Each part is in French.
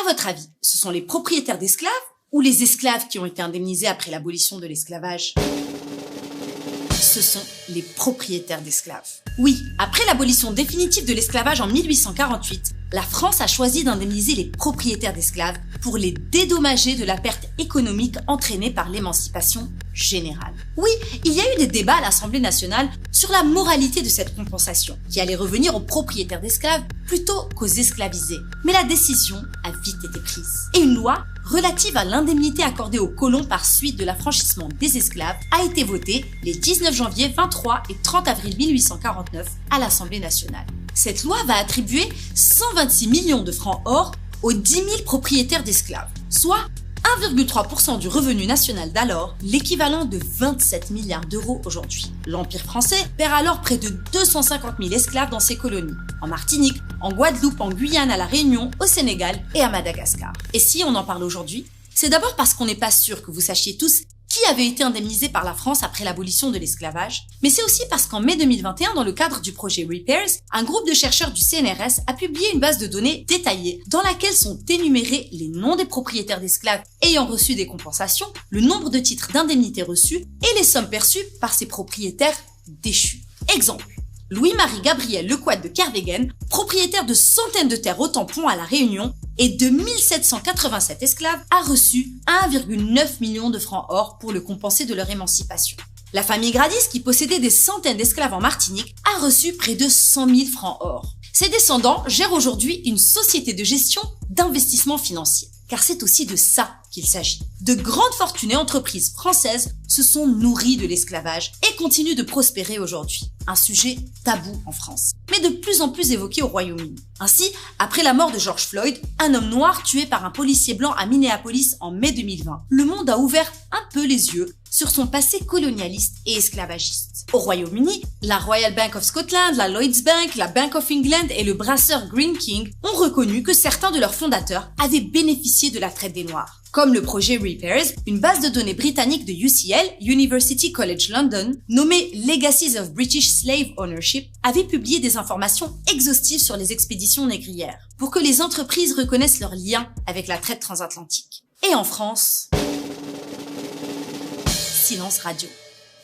À votre avis, ce sont les propriétaires d'esclaves ou les esclaves qui ont été indemnisés après l'abolition de l'esclavage? Ce sont les propriétaires d'esclaves. Oui, après l'abolition définitive de l'esclavage en 1848, la France a choisi d'indemniser les propriétaires d'esclaves pour les dédommager de la perte économique entraînée par l'émancipation générale. Oui, il y a eu des débats à l'Assemblée nationale sur la moralité de cette compensation, qui allait revenir aux propriétaires d'esclaves plutôt qu'aux esclavisés. Mais la décision a vite été prise. Et une loi relative à l'indemnité accordée aux colons par suite de l'affranchissement des esclaves a été votée les 19 janvier, 23 et 30 avril 1849 à l'Assemblée nationale. Cette loi va attribuer 126 millions de francs or aux 10 000 propriétaires d'esclaves, soit 1,3% du revenu national d'alors, l'équivalent de 27 milliards d'euros aujourd'hui. L'Empire français perd alors près de 250 000 esclaves dans ses colonies, en Martinique, en Guadeloupe, en Guyane, à La Réunion, au Sénégal et à Madagascar. Et si on en parle aujourd'hui, c'est d'abord parce qu'on n'est pas sûr que vous sachiez tous qui avait été indemnisé par la France après l'abolition de l'esclavage, mais c'est aussi parce qu'en mai 2021, dans le cadre du projet Repairs, un groupe de chercheurs du CNRS a publié une base de données détaillée dans laquelle sont énumérés les noms des propriétaires d'esclaves ayant reçu des compensations, le nombre de titres d'indemnité reçus et les sommes perçues par ces propriétaires déchus. Exemple. Louis-Marie Gabriel Lequat de Kervegen, propriétaire de centaines de terres au tampon à La Réunion et de 1787 esclaves, a reçu 1,9 million de francs or pour le compenser de leur émancipation. La famille Gradis, qui possédait des centaines d'esclaves en Martinique, a reçu près de 100 000 francs or. Ses descendants gèrent aujourd'hui une société de gestion d'investissement financier. Car c'est aussi de ça qu'il s'agit. De grandes fortunes et entreprises françaises se sont nourries de l'esclavage et continuent de prospérer aujourd'hui. Un sujet tabou en France, mais de plus en plus évoqué au Royaume-Uni. Ainsi, après la mort de George Floyd, un homme noir tué par un policier blanc à Minneapolis en mai 2020, le monde a ouvert un peu les yeux sur son passé colonialiste et esclavagiste. Au Royaume-Uni, la Royal Bank of Scotland, la Lloyds Bank, la Bank of England et le brasseur Greene King ont reconnu que certains de leurs fondateurs avaient bénéficié de la traite des Noirs. Comme le projet Repairs, une base de données britannique de UCL, University College London, nommée Legacies of British Slave Ownership, avait publié des informations exhaustives sur les expéditions négrières, pour que les entreprises reconnaissent leur lien avec la traite transatlantique. Et en France, silence radio.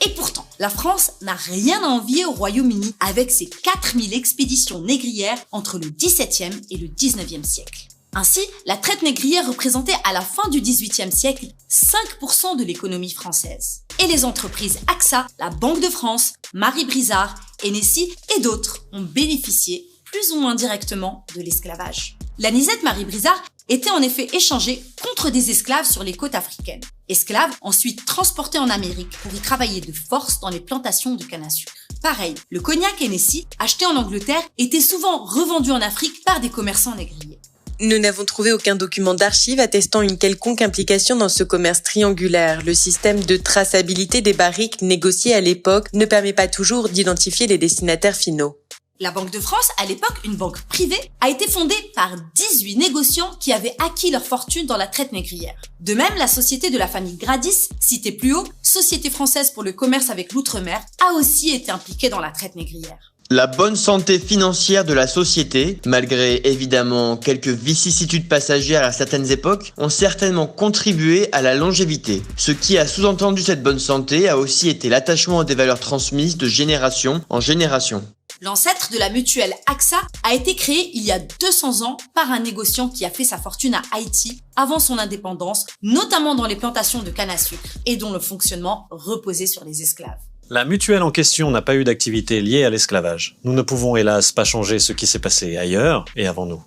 Et pourtant, la France n'a rien à envier au Royaume-Uni avec ses 4000 expéditions négrières entre le XVIIe et le XIXe siècle. Ainsi, la traite négrière représentait à la fin du XVIIIe siècle 5% de l'économie française. Et les entreprises AXA, la Banque de France, Marie Brizard, Hennessy et d'autres ont bénéficié plus ou moins directement de l'esclavage. L'anisette Marie Brizard était en effet échangée contre des esclaves sur les côtes africaines. Esclaves ensuite transportés en Amérique pour y travailler de force dans les plantations de canne à sucre. Pareil, le cognac Hennessy, acheté en Angleterre, était souvent revendu en Afrique par des commerçants négriers. Nous n'avons trouvé aucun document d'archives attestant une quelconque implication dans ce commerce triangulaire. Le système de traçabilité des barriques négocié à l'époque ne permet pas toujours d'identifier les destinataires finaux. La Banque de France, à l'époque une banque privée, a été fondée par 18 négociants qui avaient acquis leur fortune dans la traite négrière. De même, la société de la famille Gradis, citée plus haut, Société française pour le commerce avec l'outre-mer, a aussi été impliquée dans la traite négrière. La bonne santé financière de la société, malgré évidemment quelques vicissitudes passagères à certaines époques, ont certainement contribué à la longévité. Ce qui a sous-entendu cette bonne santé a aussi été l'attachement des valeurs transmises de génération en génération. L'ancêtre de la mutuelle AXA a été créé il y a 200 ans par un négociant qui a fait sa fortune à Haïti avant son indépendance, notamment dans les plantations de canne à sucre, et dont le fonctionnement reposait sur les esclaves. La mutuelle en question n'a pas eu d'activité liée à l'esclavage. Nous ne pouvons hélas pas changer ce qui s'est passé ailleurs et avant nous.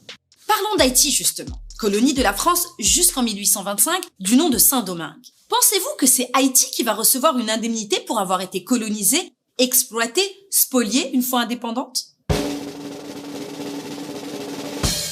Parlons d'Haïti justement, colonie de la France jusqu'en 1825 du nom de Saint-Domingue. Pensez-vous que c'est Haïti qui va recevoir une indemnité pour avoir été colonisée, exploitée, spoliée une fois indépendante?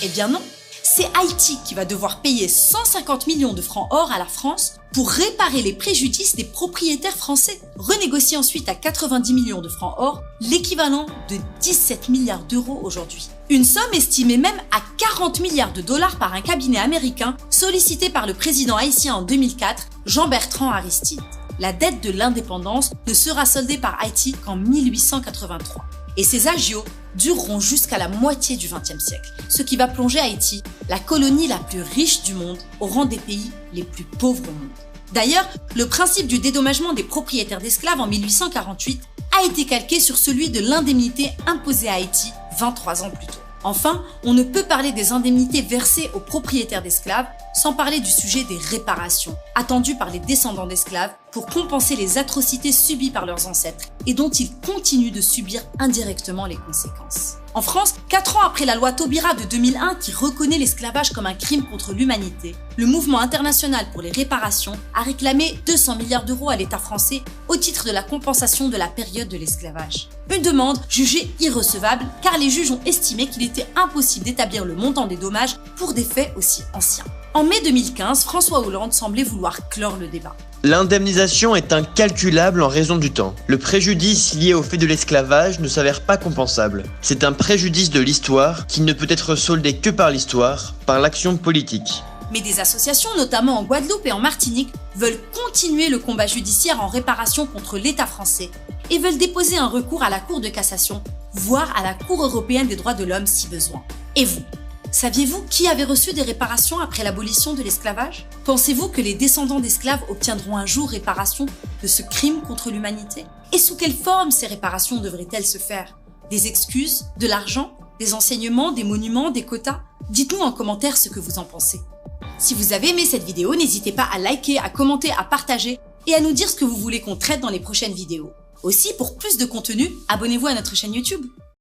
Eh bien non. C'est Haïti qui va devoir payer 150 millions de francs or à la France pour réparer les préjudices des propriétaires français. Renégocier ensuite à 90 millions de francs or, l'équivalent de 17 milliards d'euros aujourd'hui. Une somme estimée même à 40 milliards de dollars par un cabinet américain sollicité par le président haïtien en 2004, Jean-Bertrand Aristide. La dette de l'indépendance ne sera soldée par Haïti qu'en 1883. Et ces agios dureront jusqu'à la moitié du XXe siècle, ce qui va plonger Haïti, la colonie la plus riche du monde, au rang des pays les plus pauvres au monde. D'ailleurs, le principe du dédommagement des propriétaires d'esclaves en 1848 a été calqué sur celui de l'indemnité imposée à Haïti 23 ans plus tôt. Enfin, on ne peut parler des indemnités versées aux propriétaires d'esclaves sans parler du sujet des réparations, attendues par les descendants d'esclaves pour compenser les atrocités subies par leurs ancêtres et dont ils continuent de subir indirectement les conséquences. En France, 4 ans après la loi Taubira de 2001 qui reconnaît l'esclavage comme un crime contre l'humanité, le mouvement international pour les réparations a réclamé 200 milliards d'euros à l'État français au titre de la compensation de la période de l'esclavage. Une demande jugée irrecevable car les juges ont estimé qu'il était impossible d'établir le montant des dommages pour des faits aussi anciens. En mai 2015, François Hollande semblait vouloir clore le débat. L'indemnisation est incalculable en raison du temps. Le préjudice lié au fait de l'esclavage ne s'avère pas compensable. C'est un préjudice de l'histoire qui ne peut être soldé que par l'histoire, par l'action politique. Mais des associations, notamment en Guadeloupe et en Martinique, veulent continuer le combat judiciaire en réparation contre l'État français et veulent déposer un recours à la Cour de cassation, voire à la Cour européenne des droits de l'homme si besoin. Et vous ? Saviez-vous qui avait reçu des réparations après l'abolition de l'esclavage ? Pensez-vous que les descendants d'esclaves obtiendront un jour réparation de ce crime contre l'humanité ? Et sous quelle forme ces réparations devraient-elles se faire ? Des excuses ? De l'argent ? Des enseignements ? Des monuments ? Des quotas ? Dites-nous en commentaire ce que vous en pensez. Si vous avez aimé cette vidéo, n'hésitez pas à liker, à commenter, à partager et à nous dire ce que vous voulez qu'on traite dans les prochaines vidéos. Aussi, pour plus de contenu, abonnez-vous à notre chaîne YouTube.